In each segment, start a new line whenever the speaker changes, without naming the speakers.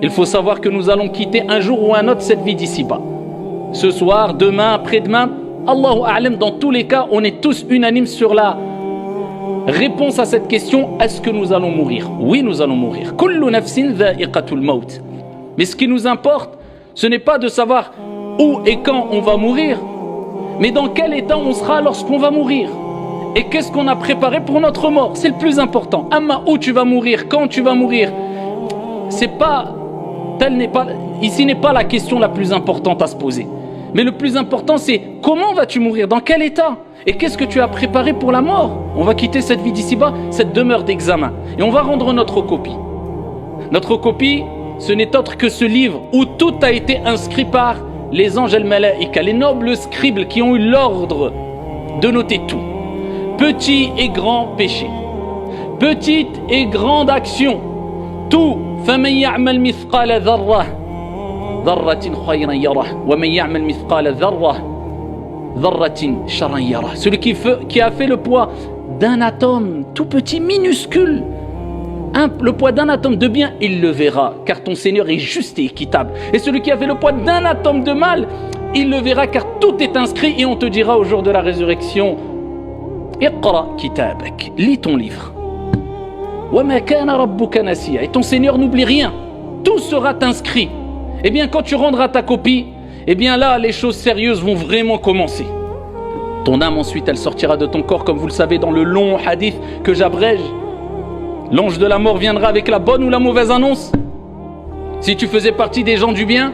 Il faut savoir que nous allons quitter un jour ou un autre cette vie d'ici-bas. Ce soir, demain, après-demain, Allahu A'lam, dans tous les cas, on est tous unanimes sur la réponse à cette question, est-ce que nous allons mourir? Oui, nous allons mourir. Kullu nafsin dha'iqatul maut. Mais ce qui nous importe, ce n'est pas de savoir où et quand on va mourir, mais dans quel état on sera lorsqu'on va mourir. Et qu'est-ce qu'on a préparé pour notre mort? C'est le plus important. Amma, où tu vas mourir, quand tu vas mourir, ici n'est pas la question la plus importante à se poser. Mais le plus important, c'est comment vas-tu mourir, dans quel état, et qu'est-ce que tu as préparé pour la mort. On va quitter cette vie d'ici-bas, cette demeure d'examen, et on va rendre notre copie. Notre copie, ce n'est autre que ce livre où tout a été inscrit par les anges al-malaïka, les nobles scribes qui ont eu l'ordre de noter tout. Petit et grand péché, petite et grande action, tout. فَمَنْ يَعْمَلْ مِثْقَالَ ذَرَّةٍ خَيْرًا يَرَهُ وَمَنْ يَعْمَلْ مِثْقَالَ ذَرَّةٍ شَرًّا يَرَهُ. Celui qui a fait le poids d'un atome tout petit, minuscule, le poids d'un atome de bien, il le verra, car ton Seigneur est juste et équitable. Et celui qui a fait le poids d'un atome de mal, il le verra, car tout est inscrit, et on te dira au jour de la résurrection, Iqra kitabak, lis ton livre. وَمَا كَانَ رَبُّكَ نَسِيًّا. Et ton Seigneur n'oublie rien, tout sera inscrit. Eh bien, quand tu rendras ta copie, eh bien là, les choses sérieuses vont vraiment commencer. Ton âme ensuite, elle sortira de ton corps, comme vous le savez dans le long hadith que j'abrège. L'ange de la mort viendra avec la bonne ou la mauvaise annonce. Si tu faisais partie des gens du bien,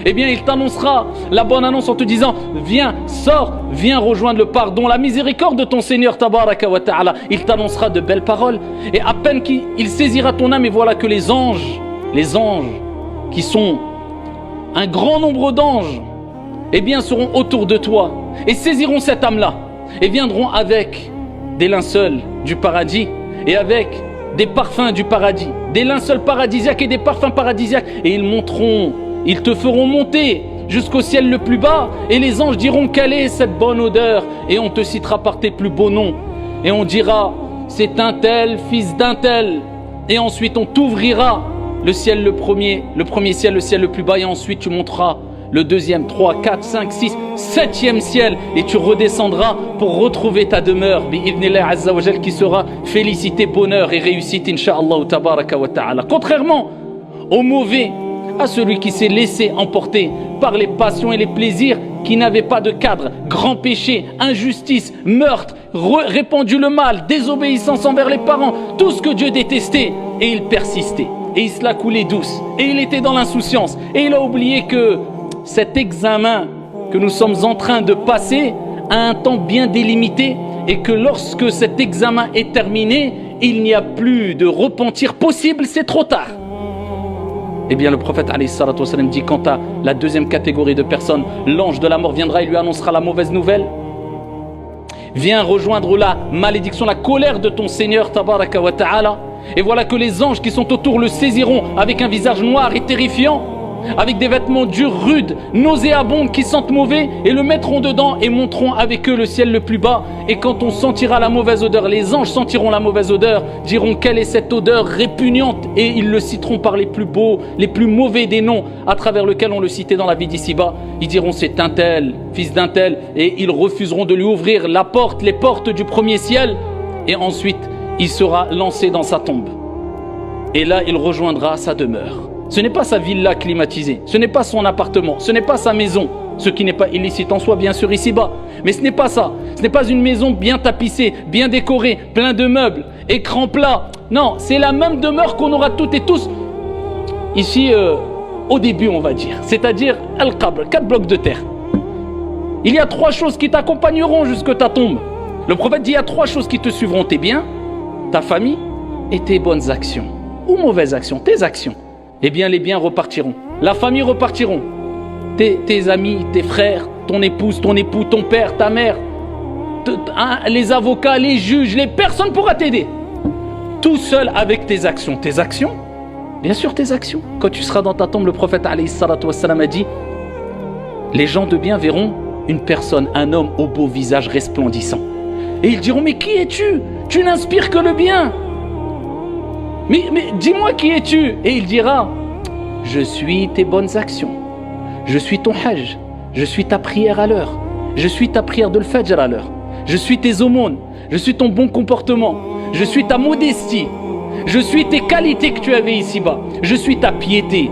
eh bien il t'annoncera la bonne annonce en te disant, viens, sors, viens rejoindre le pardon, la miséricorde de ton Seigneur tabaraka wa ta'ala. Il t'annoncera de belles paroles, et à peine qu'il saisira ton âme, et voilà que les anges qui sont un grand nombre d'anges, eh bien seront autour de toi et saisiront cette âme-là et viendront avec des linceuls du paradis et avec des parfums du paradis, des linceuls paradisiaques et des parfums paradisiaques, et ils te feront monter jusqu'au ciel le plus bas, et les anges diront, quelle est cette bonne odeur, et on te citera par tes plus beaux noms, et on dira, c'est un tel, fils d'un tel, et ensuite on t'ouvrira le ciel le premier ciel, le ciel le plus bas, et ensuite tu monteras le deuxième, 3, 4, 5, 6, 7e ciel, et tu redescendras pour retrouver ta demeure, bi'idhnillah azza wa jal, qui sera félicité, bonheur et réussite, incha'Allah tabaraka wa ta'ala. Contrairement au mauvais, à celui qui s'est laissé emporter par les passions et les plaisirs, qui n'avaient pas de cadre, grand péché, injustice, meurtre, répandu le mal, désobéissance envers les parents, tout ce que Dieu détestait, et il persistait, et il se la coulait douce, et il était dans l'insouciance, et il a oublié que cet examen que nous sommes en train de passer a un temps bien délimité, et que lorsque cet examen est terminé, il n'y a plus de repentir possible, c'est trop tard. Eh bien le prophète alayhi salatu wa sallam dit, quant à la deuxième catégorie de personnes, l'ange de la mort viendra et lui annoncera la mauvaise nouvelle. Viens rejoindre la malédiction, la colère de ton Seigneur tabaraka wa ta'ala. Et voilà que les anges qui sont autour le saisiront avec un visage noir et terrifiant, avec des vêtements durs, rudes, nauséabonds, qui sentent mauvais, et le mettront dedans et monteront avec eux le ciel le plus bas. Et quand on sentira la mauvaise odeur, les anges sentiront la mauvaise odeur, diront, quelle est cette odeur répugnante, et ils le citeront par les plus beaux, les plus mauvais des noms à travers lesquels on le citait dans la vie d'ici-bas. Ils diront, c'est un tel, fils d'un tel, et ils refuseront de lui ouvrir les portes du premier ciel, et ensuite il sera lancé dans sa tombe. Et là il rejoindra sa demeure. Ce n'est pas sa villa climatisée, ce n'est pas son appartement, ce n'est pas sa maison, ce qui n'est pas illicite en soi, bien sûr, ici-bas. Mais ce n'est pas ça. Ce n'est pas une maison bien tapissée, bien décorée, plein de meubles, écran plat. Non, c'est la même demeure qu'on aura toutes et tous ici au début, on va dire. C'est-à-dire Al-Qabr, 4 blocs de terre. Il y a 3 choses qui t'accompagneront jusque ta tombe. Le prophète dit, il y a 3 choses qui te suivront: tes biens, ta famille et tes bonnes actions. Ou mauvaises actions, tes actions. Eh bien les biens repartiront, la famille repartiront, tes amis, tes frères, ton épouse, ton époux, ton père, ta mère, les avocats, les juges, personne ne pourra t'aider. Tout seul avec tes actions. Tes actions, bien sûr tes actions. Quand tu seras dans ta tombe, le prophète alayhi salatu wassalam a dit, les gens de bien verront une personne, un homme au beau visage resplendissant. Et ils diront, mais qui es-tu? Tu n'inspires que le bien. Mais dis-moi, qui es-tu? Et il dira, je suis tes bonnes actions, je suis ton hajj, je suis ta prière à l'heure, je suis ta prière de l'fajr à l'heure, je suis tes aumônes, je suis ton bon comportement, je suis ta modestie, je suis tes qualités que tu avais ici-bas, je suis ta piété.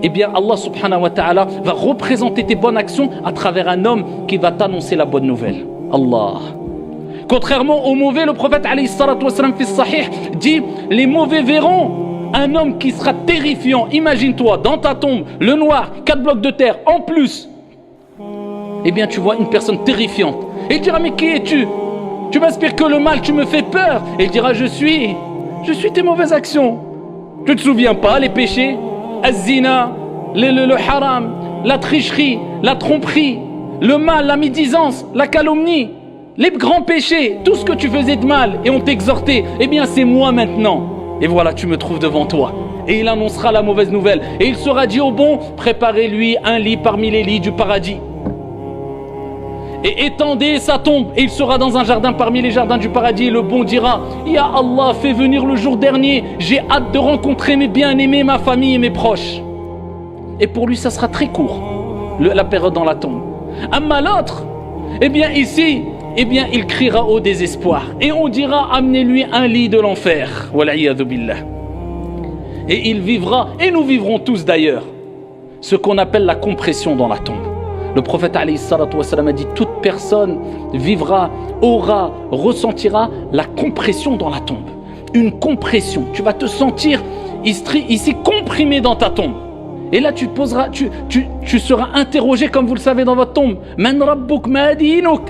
Eh bien Allah subhanahu wa ta'ala va représenter tes bonnes actions à travers un homme qui va t'annoncer la bonne nouvelle. Allah. Contrairement aux mauvais, le prophète alayhi salatu wassalam fi sahih dit, les mauvais verront un homme qui sera terrifiant. Imagine-toi, dans ta tombe, le noir, 4 blocs de terre, en plus. Eh bien tu vois une personne terrifiante. Et il dira, mais qui es-tu? Tu m'inspires que le mal, tu me fais peur. Et il dira, je suis tes mauvaises actions. Tu ne te souviens pas, les péchés, az-zina, le haram, la tricherie, la tromperie, le mal, la médisance, la calomnie, les grands péchés, tout ce que tu faisais de mal et on t'exhortait, eh bien c'est moi maintenant. Et voilà, tu me trouves devant toi. Et il annoncera la mauvaise nouvelle. Et il sera dit au bon, préparez-lui un lit parmi les lits du paradis. Et étendez sa tombe, et il sera dans un jardin parmi les jardins du paradis. Et le bon dira, Ya Allah, fais venir le jour dernier, j'ai hâte de rencontrer mes bien-aimés, ma famille et mes proches. Et pour lui, ça sera très court, la période dans la tombe. Amma l'autre, eh bien ici, eh bien il criera au désespoir. Et on dira, amenez-lui un lit de l'enfer. Wal'iyadhu billah. Et il vivra, et nous vivrons tous d'ailleurs, ce qu'on appelle la compression dans la tombe. Le prophète alayhi salatu wassalam a dit, toute personne vivra, aura, ressentira la compression dans la tombe. Une compression. Tu vas te sentir ici comprimé dans ta tombe. Et là tu te poseras, tu seras interrogé comme vous le savez dans votre tombe. Man rabbuk ma dinuk?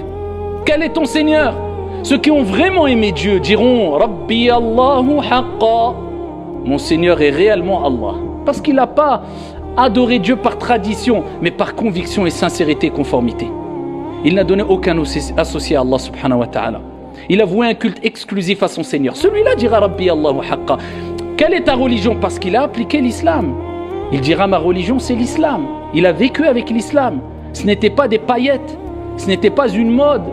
Quel est ton Seigneur? Ceux qui ont vraiment aimé Dieu diront, Rabbi Allahu haqqa. Mon Seigneur est réellement Allah. Parce qu'il n'a pas adoré Dieu par tradition, mais par conviction et sincérité et conformité. Il n'a donné aucun associé à Allah subhanahu wa ta'ala. Il a voué un culte exclusif à son Seigneur. Celui-là dira Rabbi Allahu haqqa. Quelle est ta religion? Parce qu'il a appliqué l'islam. Il dira, ma religion c'est l'islam. Il a vécu avec l'islam. Ce n'était pas des paillettes, ce n'était pas une mode,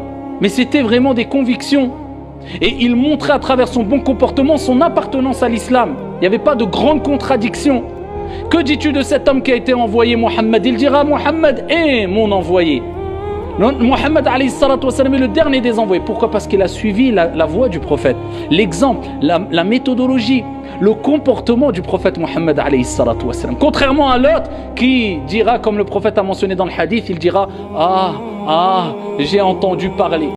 mais c'était vraiment des convictions. Et il montrait à travers son bon comportement son appartenance à l'islam. Il n'y avait pas de grande contradiction. Que dis-tu de cet homme qui a été envoyé, Mohammed? Il dira, Mohammed est mon envoyé. Mohammed alayhi salatu wassalam est le dernier des envoyés. Pourquoi? Parce qu'il a suivi la voie du prophète, l'exemple, la méthodologie, le comportement du prophète Mohammed alayhi salatu wassalam. Contrairement à l'autre qui dira, comme le prophète a mentionné dans le hadith, il dira, j'ai entendu parler.